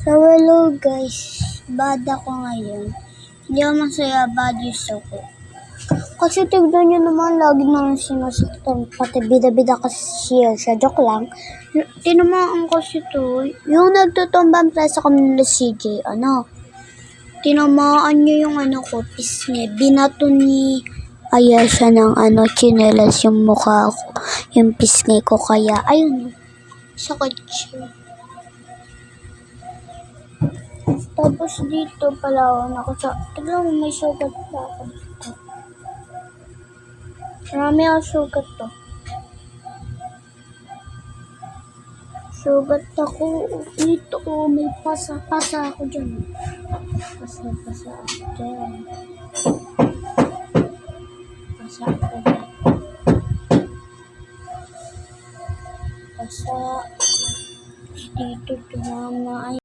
So hello guys, bad ako ngayon. Hindi ako masaya, bad news ako. Kasi tignan nyo naman, lagi naman sinasaktan. Pati bida-bida kasi siya. Joke lang. Tinamaan kasi to. Yung nagtutumbang presa kami nila CJ, tinamaan niya yung ko, pisngi. Binato ni Aya siya ng chinelas yung mukha ko. Yung pisngi ko, kaya, ayun, sakit siya. Tapos dito pala ako tignan mo, may sugat pa ako dito. Marami ako sugat to. Sugat ako dito, may pasa ako dyan. Pasa ako dyan. Pasa ako dyan. Pasa. Dito tumama.